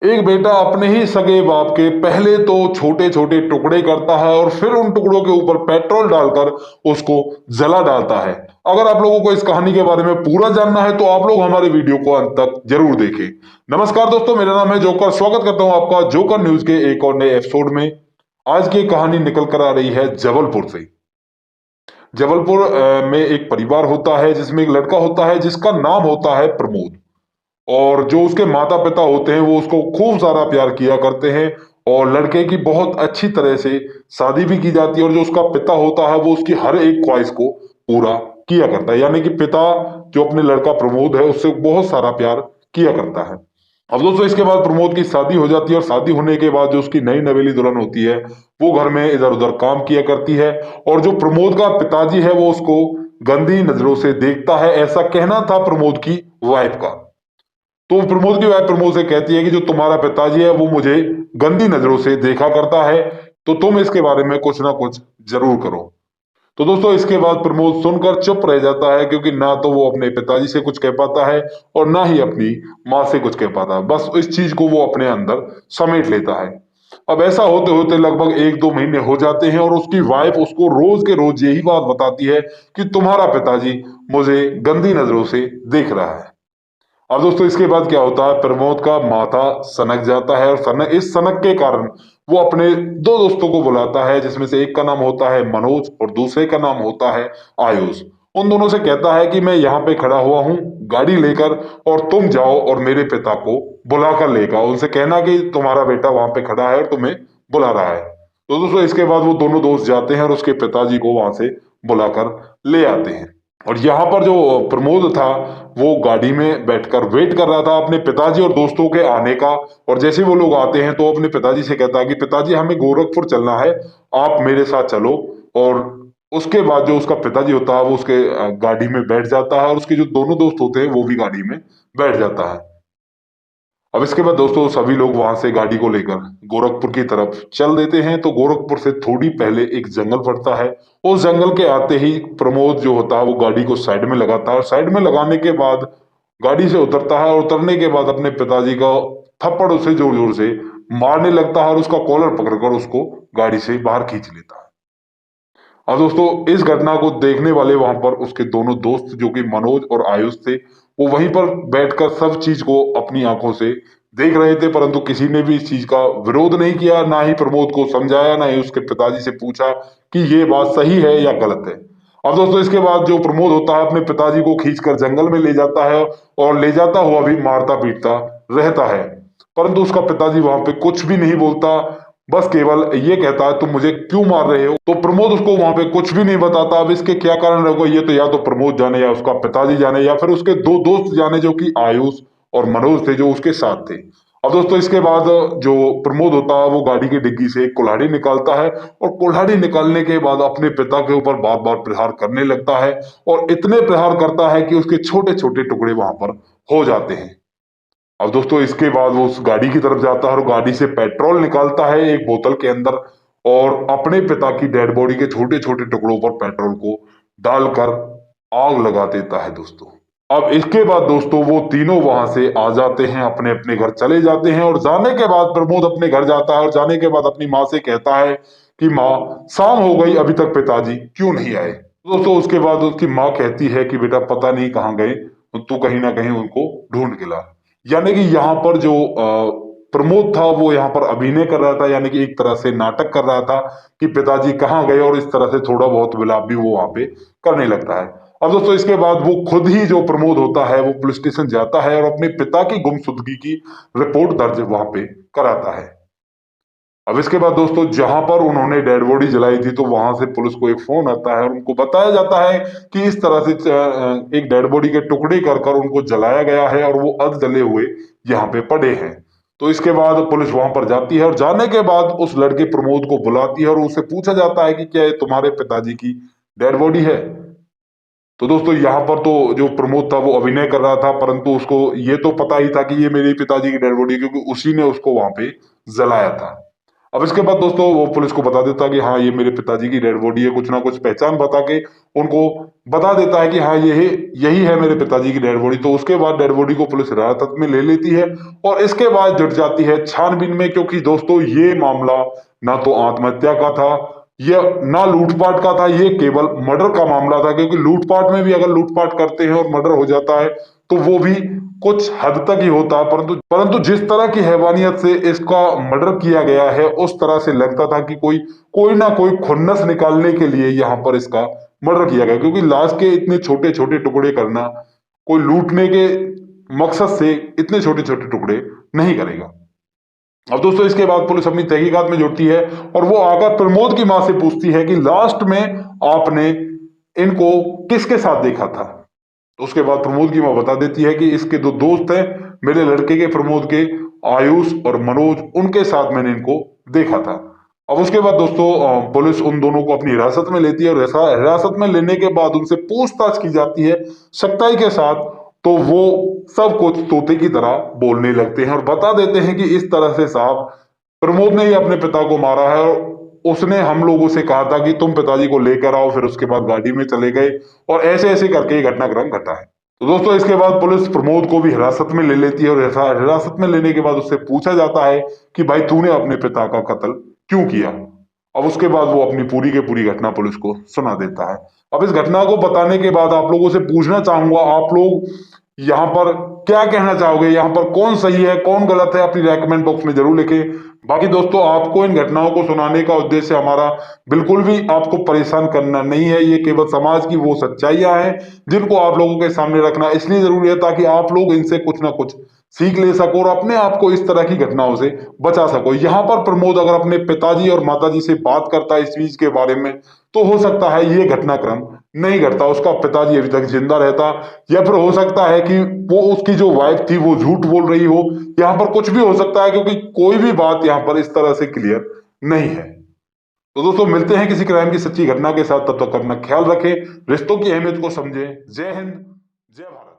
एक बेटा अपने ही सगे बाप के पहले तो छोटे छोटे टुकड़े करता है और फिर उन टुकड़ों के ऊपर पेट्रोल डालकर उसको जला डालता है। अगर आप लोगों को इस कहानी के बारे में पूरा जानना है तो आप लोग हमारे वीडियो को अंत तक जरूर देखें। नमस्कार दोस्तों, मेरा नाम है जोकर। स्वागत करता हूं आपका जोकर न्यूज के एक और नए एपिसोड में। आज की कहानी निकल कर आ रही है जबलपुर से। जबलपुर में एक परिवार होता है जिसमें एक लड़का होता है जिसका नाम होता है प्रमोद। और जो उसके माता पिता होते हैं वो उसको खूब सारा प्यार किया करते हैं और लड़के की बहुत अच्छी तरह से शादी भी की जाती है। और जो उसका पिता होता है वो उसकी हर एक ख्वाहिश को पूरा किया करता है, यानी कि पिता जो अपने लड़का प्रमोद है उससे बहुत सारा प्यार किया करता है। अब दोस्तों इसके बाद प्रमोद की शादी हो जाती है और शादी होने के बाद जो उसकी नई नवेली दुल्हन होती है वो घर में इधर उधर काम किया करती है। और जो प्रमोद का पिताजी है वो उसको गंदी नजरों से देखता है, ऐसा कहना था प्रमोद की वाइफ का। तो प्रमोद की वाइफ प्रमोद से कहती है कि जो तुम्हारा पिताजी है वो मुझे गंदी नजरों से देखा करता है, तो तुम इसके बारे में कुछ ना कुछ जरूर करो। तो दोस्तों इसके बाद प्रमोद सुनकर चुप रह जाता है, क्योंकि ना तो वो अपने पिताजी से कुछ कह पाता है और ना ही अपनी माँ से कुछ कह पाता है। बस इस चीज को वो अपने अंदर समेट लेता है। अब ऐसा होते होते लगभग एक दो महीने हो जाते हैं और उसकी वाइफ उसको रोज के रोज यही बात बताती है कि तुम्हारा पिताजी मुझे गंदी नजरों से देख रहा है। अब दोस्तों इसके बाद क्या होता है, प्रमोद का माथा सनक जाता है और इस सनक के कारण वो अपने दो दोस्तों को बुलाता है, जिसमें से एक का नाम होता है मनोज और दूसरे का नाम होता है आयुष। उन दोनों से कहता है कि मैं यहाँ पे खड़ा हुआ हूँ गाड़ी लेकर, और तुम जाओ और मेरे पिता को बुलाकर लेकर आओ। उनसे कहना कि तुम्हारा बेटा वहां पे खड़ा है और तुम्हें बुला रहा है। तो दोस्तों इसके बाद वो दोनों दोस्त जाते हैं और उसके पिताजी को वहां से बुलाकर ले आते हैं। और यहाँ पर जो प्रमोद था वो गाड़ी में बैठकर वेट कर रहा था अपने पिताजी और दोस्तों के आने का। और जैसे वो लोग आते हैं तो अपने पिताजी से कहता है कि पिताजी हमें गोरखपुर चलना है, आप मेरे साथ चलो। और उसके बाद जो उसका पिताजी होता है वो उसके गाड़ी में बैठ जाता है और उसके जो दोनों दोस्त होते हैं वो भी गाड़ी में बैठ जाता है। अब इसके बाद दोस्तों सभी लोग वहां से गाड़ी को लेकर गोरखपुर की तरफ चल देते हैं। तो गोरखपुर से थोड़ी पहले एक जंगल पड़ता है। उस जंगल के आते ही प्रमोद जो होता है वो गाड़ी को साइड में लगाता है और साइड में लगाने के बाद गाड़ी से उतरता है और उतरने के बाद अपने पिताजी का थप्पड़ उसे जोर जोर से मारने लगता है और उसका कॉलर पकड़कर उसको गाड़ी से बाहर खींच लेता है। और दोस्तों इस घटना को देखने वाले वहां पर उसके दोनों दोस्त जो कि मनोज और आयुष थे, वो वहीं पर बैठकर सब चीज को अपनी आंखों से देख रहे थे, परंतु किसी ने भी इस चीज का विरोध नहीं किया, ना ही प्रमोद को समझाया, ना ही उसके पिताजी से पूछा कि ये बात सही है या गलत है। अब दोस्तों इसके बाद जो प्रमोद होता है अपने पिताजी को खींचकर जंगल में ले जाता है और ले जाता हुआ भी मारता पीटता रहता है। परंतु उसका पिताजी वहां पे कुछ भी नहीं बोलता, बस केवल ये कहता है तुम मुझे क्यों मार रहे हो। तो प्रमोद उसको वहां पे कुछ भी नहीं बताता। अब इसके क्या कारण होगा ये तो या तो प्रमोद जाने या उसका पिताजी जाने या फिर उसके दो दोस्त जाने जो कि आयुष और मनोज थे जो उसके साथ थे। अब दोस्तों इसके बाद जो प्रमोद होता है वो गाड़ी की डिग्गी से एक कुल्हाड़ी निकालता है और कुल्हाड़ी निकालने के बाद अपने पिता के ऊपर बार बार प्रहार करने लगता है। और इतने प्रहार करता है कि उसके छोटे छोटे टुकड़े वहां पर हो जाते हैं। अब दोस्तों इसके बाद वो उस गाड़ी की तरफ जाता है और गाड़ी से पेट्रोल निकालता है एक बोतल के अंदर और अपने पिता की डेड बॉडी के छोटे छोटे टुकड़ों पर पेट्रोल को डालकर आग लगा देता है दोस्तों। अब इसके बाद दोस्तों वो तीनों वहां से आ जाते हैं, अपने अपने घर चले जाते हैं। और जाने के बाद प्रमोद अपने घर जाता है और जाने के बाद अपनी माँ से कहता है कि माँ, शाम हो गई अभी तक पिताजी क्यों नहीं आए। दोस्तों उसके बाद उसकी माँ कहती है कि बेटा पता नहीं कहाँ गए, तू कहीं ना कहीं उनको ढूंढ के ला। यानी कि यहाँ पर जो प्रमोद था वो यहाँ पर अभिनय कर रहा था, यानी कि एक तरह से नाटक कर रहा था कि पिताजी कहाँ गए, और इस तरह से थोड़ा बहुत विलाप भी वो वहां पे करने लगता है। अब दोस्तों इसके बाद वो खुद ही जो प्रमोद होता है वो पुलिस स्टेशन जाता है और अपने पिता की गुमशुदगी की रिपोर्ट दर्ज वहां पे कराता है। अब इसके बाद दोस्तों जहां पर उन्होंने डेड बॉडी जलाई थी तो वहां से पुलिस को एक फोन आता है और उनको बताया जाता है कि इस तरह से एक डेड बॉडी के टुकड़े कर कर उनको जलाया गया है और वो अध जले हुए यहाँ पे पड़े हैं। तो इसके बाद पुलिस वहां पर जाती है और जाने के बाद उस लड़के प्रमोद को बुलाती है और उससे पूछा जाता है कि क्या ये तुम्हारे पिताजी की डेड बॉडी है। तो दोस्तों यहाँ पर तो जो प्रमोद था वो अभिनय कर रहा था, परंतु उसको ये तो पता ही था कि ये मेरे पिताजी की डेड बॉडी है, क्योंकि उसी ने उसको वहां पे जलाया था। अब इसके बाद दोस्तों वो पुलिस को बता देता है कि हाँ ये मेरे पिताजी की डेड बॉडी है, कुछ ना कुछ पहचान बता के उनको बता देता है कि हाँ ये यही है मेरे पिताजी की डेड बॉडी। तो उसके बाद डेड बॉडी को पुलिस हिरासत में ले लेती है और इसके बाद जुट जाती है छानबीन में, क्योंकि दोस्तों ये मामला ना तो आत्महत्या का था या ना लूटपाट का था, ये केवल मर्डर का मामला था। क्योंकि लूटपाट में भी अगर लूटपाट करते हैं और मर्डर हो जाता है तो वो भी कुछ हद तक ही होता है, परंतु परंतु जिस तरह की हैवानियत से इसका मर्डर किया गया है उस तरह से लगता था कि कोई कोई ना कोई खुन्नस निकालने के लिए यहाँ पर इसका मर्डर किया गया। क्योंकि लाश के इतने छोटे छोटे टुकड़े करना कोई लूटने के मकसद से इतने छोटे छोटे टुकड़े नहीं करेगा। अब दोस्तों इसके बाद पुलिस अपनी तहकीकात में जुटती है और वो आकर प्रमोद की मां से पूछती है कि लास्ट में आपने इनको किसके साथ देखा था। तो उसके बाद प्रमोद की मां बता देती है कि इसके दो दोस्त हैं मेरे लड़के के, प्रमोद के, आयुष और मनोज, उनके साथ मैंने इनको देखा था। अब उसके बाद दोस्तों पुलिस उन दोनों को अपनी हिरासत में लेती है और हिरासत में लेने के बाद उनसे पूछताछ की जाती है सख्ताई के साथ। तो वो सब कुछ तोते की तरह बोलने लगते हैं और बता देते हैं कि इस तरह से साहब प्रमोद ने ही अपने पिता को मारा है और उसने हम लोगों से कहा था कि तुम पिताजी को लेकर आओ, फिर उसके बाद गाड़ी में चले गए और ऐसे ऐसे करके ये घटनाक्रम घटा है। तो दोस्तों इसके बाद पुलिस प्रमोद को भी हिरासत में ले लेती है और हिरासत में लेने के बाद उससे पूछा जाता है कि भाई तूने अपने पिता का कत्ल क्यों किया। अब उसके बाद वो अपनी पूरी की पूरी घटना पुलिस को सुना देता है। अब इस घटना को बताने के बाद आप लोगों से पूछना चाहूंगा, आप लोग यहाँ पर क्या कहना चाहोगे, यहाँ पर कौन सही है कौन गलत है, अपनी रेकमेंड बॉक्स में जरूर लिखें। बाकी दोस्तों आपको इन घटनाओं को सुनाने का उद्देश्य हमारा बिल्कुल भी आपको परेशान करना नहीं है, ये केवल समाज की वो सच्चाइयां हैं जिनको आप लोगों के सामने रखना इसलिए जरूरी है ताकि आप लोग इनसे कुछ ना कुछ सीख ले सको और अपने आप को इस तरह की घटनाओं से बचा सको। यहाँ पर प्रमोद अगर अपने पिताजी और माताजी से बात करता है इस चीज के बारे में तो हो सकता है ये घटनाक्रम नहीं घटता, उसका पिताजी अभी तक जिंदा रहता, या फिर हो सकता है कि वो उसकी जो वाइफ थी वो झूठ बोल रही हो। यहाँ पर कुछ भी हो सकता है क्योंकि कोई भी बात यहाँ पर इस तरह से क्लियर नहीं है। तो दोस्तों मिलते हैं किसी क्राइम की सच्ची घटना के साथ, तब तक अपना ख्याल रखें, रिश्तों की अहमियत को समझें। जय हिंद, जय भारत।